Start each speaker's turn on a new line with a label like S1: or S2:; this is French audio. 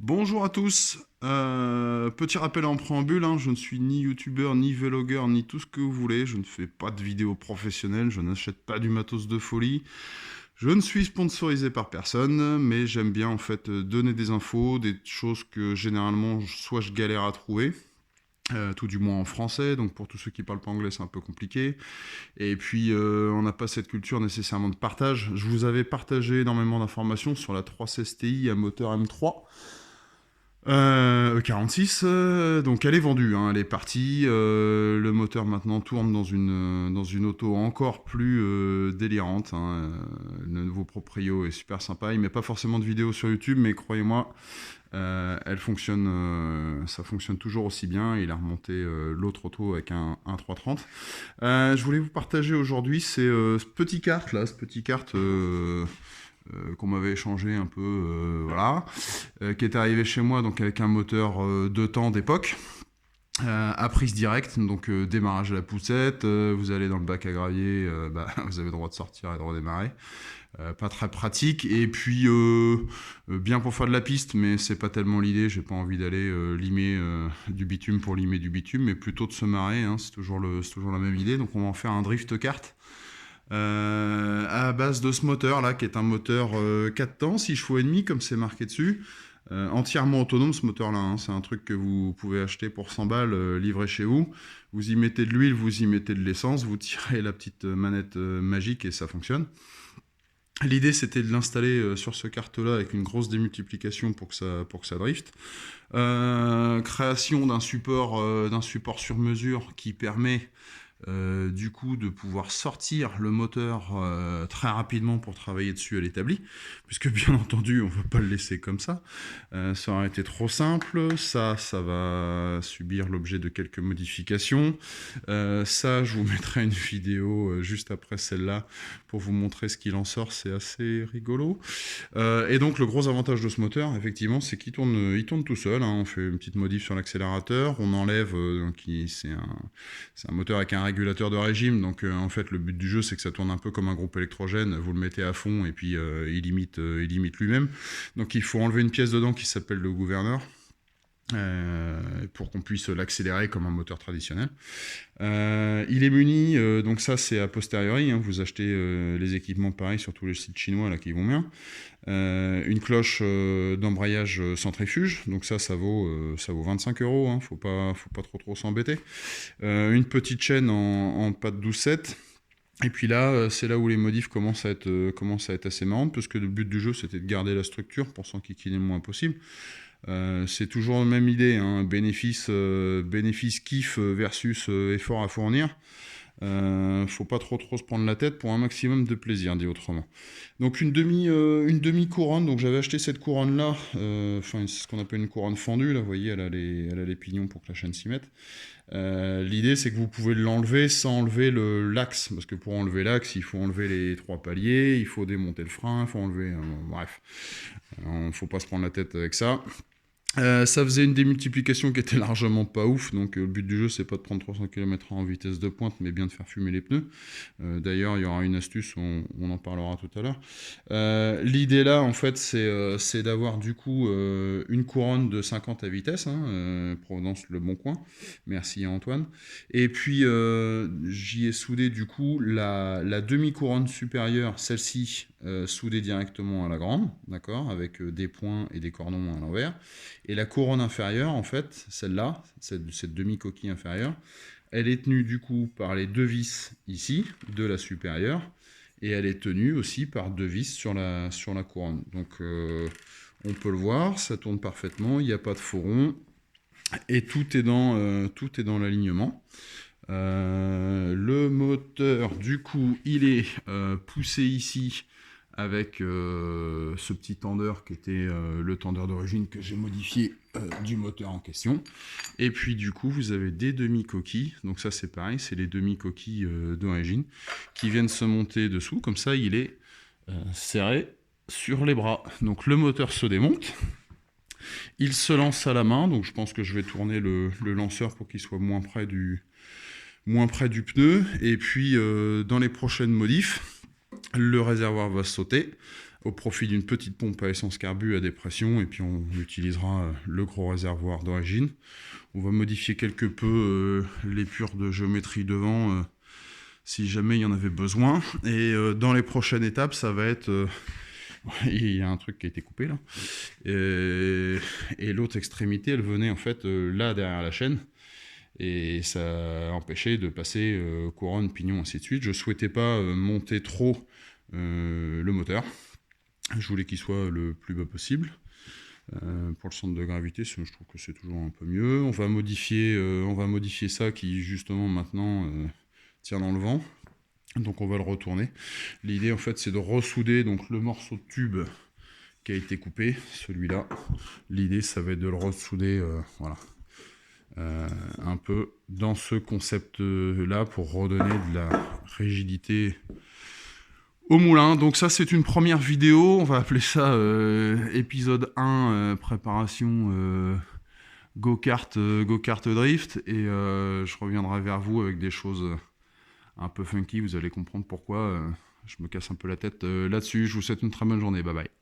S1: Bonjour à tous. Petit rappel en préambule, hein, je ne suis ni youtubeur, ni vlogueur, ni tout ce que vous voulez. Je ne fais pas de vidéos professionnelles, je n'achète pas du matos de folie. Je ne suis sponsorisé par personne, mais j'aime bien en fait donner des infos, des choses que généralement soit je galère à trouver. Tout du moins en français, donc pour tous ceux qui parlent pas anglais c'est un peu compliqué. Et puis on n'a pas cette culture nécessairement de partage. Je vous avais partagé énormément d'informations sur la 316 Ti à moteur M3. E46, donc elle est vendue, hein, elle est partie. Le moteur maintenant tourne dans une auto encore plus délirante. Hein. Le nouveau proprio est super sympa. Il met pas forcément de vidéos sur YouTube, mais croyez-moi, elle fonctionne, ça fonctionne toujours aussi bien. Il a remonté l'autre auto avec un 330. Je voulais vous partager aujourd'hui ce petit kart là, ce petit kart. Qu'on m'avait échangé un peu, voilà, qui est arrivé chez moi donc avec un moteur 2 temps d'époque. À prise directe, donc démarrage à la poussette, vous allez dans le bac à gravier, vous avez le droit de sortir et de redémarrer. Pas très pratique, et puis bien pour faire de la piste, mais c'est pas tellement l'idée, j'ai pas envie d'aller limer du bitume pour limer du bitume, mais plutôt de se marrer, hein, c'est toujours la même idée, donc on va en faire un drift kart. À base de ce moteur là, qui est un moteur 4 temps, 6 chevaux et demi, comme c'est marqué dessus. Entièrement autonome ce moteur là, hein. C'est un truc que vous pouvez acheter pour 100 balles, livré chez vous. Vous y mettez de l'huile, vous y mettez de l'essence, vous tirez la petite manette magique et ça fonctionne. L'idée c'était de l'installer sur ce kart là avec une grosse démultiplication pour que ça drift. Création d'un support sur mesure qui permet du coup de pouvoir sortir le moteur très rapidement pour travailler dessus à l'établi, puisque bien entendu on ne va pas le laisser comme ça. Ça aurait été trop simple. Ça va subir l'objet de quelques modifications. Ça, je vous mettrai une vidéo juste après celle-là pour vous montrer ce qu'il en sort. C'est assez rigolo. Et donc le gros avantage de ce moteur, effectivement, c'est qu'il tourne, il tourne tout seul, hein. On fait une petite modif sur l'accélérateur, on enlève, c'est un moteur avec un régulateur de régime, donc en fait le but du jeu c'est que ça tourne un peu comme un groupe électrogène, vous le mettez à fond et puis il limite lui-même. Donc il faut enlever une pièce dedans qui s'appelle le gouverneur. Pour qu'on puisse l'accélérer comme un moteur traditionnel. Il est muni, donc ça c'est a posteriori, hein, vous achetez les équipements pareils sur tous les sites chinois là qui vont bien. Une cloche d'embrayage centrifuge, donc ça vaut 25 euros, hein, faut pas trop s'embêter. Une petite chaîne en pâte doucette. Et puis là, c'est là où les modifs commencent à être assez marrantes, parce que le but du jeu c'était de garder la structure pour s'enquiquiner le moins possible. C'est toujours la même idée, hein, bénéfice kiff versus effort à fournir. Faut pas trop se prendre la tête pour un maximum de plaisir, dit autrement. Donc une demi couronne. Donc j'avais acheté cette couronne là, c'est ce qu'on appelle une couronne fendue. Là, vous voyez, elle a les pignons pour que la chaîne s'y mette. L'idée c'est que vous pouvez l'enlever sans enlever l'axe, parce que pour enlever l'axe il faut enlever les 3 paliers, il faut démonter le frein, il faut enlever, bref, faut pas se prendre la tête avec ça. Ça faisait une démultiplication qui était largement pas ouf, donc le but du jeu c'est pas de prendre 300 km/h en vitesse de pointe, mais bien de faire fumer les pneus. D'ailleurs il y aura une astuce, on en parlera tout à l'heure. L'idée là en fait c'est d'avoir du coup une couronne de 50 à vitesse, hein, Provenance Le Bon Coin, merci à Antoine. Et puis j'y ai soudé du coup la demi-couronne supérieure, celle-ci soudée directement à la grande, d'accord, avec des points et des cordons à l'envers. Et la couronne inférieure, en fait, celle-là, cette demi-coquille inférieure, elle est tenue du coup par les 2 vis ici, de la supérieure, et elle est tenue aussi par 2 vis sur la couronne. Donc on peut le voir, ça tourne parfaitement, il n'y a pas de faux rond, et tout est dans l'alignement. Le moteur, du coup, il est poussé ici avec ce petit tendeur qui était le tendeur d'origine que j'ai modifié du moteur en question. Et puis du coup vous avez des demi-coquilles, donc ça c'est pareil, c'est les demi-coquilles d'origine qui viennent se monter dessous, comme ça il est serré sur les bras. Donc le moteur se démonte, il se lance à la main, donc je pense que je vais tourner le lanceur pour qu'il soit moins près du pneu, et puis dans les prochaines modifs, le réservoir va sauter. au profit d'une petite pompe à essence carbu à dépression, et puis on utilisera le gros réservoir d'origine. On va modifier quelque peu l'épure de géométrie devant si jamais il y en avait besoin. Et dans les prochaines étapes, ça va être... il y a un truc qui a été coupé là. Et l'autre extrémité, elle venait en fait là derrière la chaîne. Et ça empêchait de passer couronne, pignon, ainsi de suite. Je souhaitais pas monter trop le moteur. Je voulais qu'il soit le plus bas possible. Pour le centre de gravité, je trouve que c'est toujours un peu mieux. On va modifier ça qui justement maintenant tient dans le vent. Donc on va le retourner. L'idée en fait c'est de ressouder donc le morceau de tube qui a été coupé, celui-là. L'idée ça va être de le ressouder voilà. Un peu dans ce concept là pour redonner de la rigidité au moulin. Donc ça c'est une première vidéo, on va appeler ça épisode 1 préparation go-kart drift, et je reviendrai vers vous avec des choses un peu funky, vous allez comprendre pourquoi je me casse un peu la tête là-dessus. Je vous souhaite une très bonne journée, bye bye.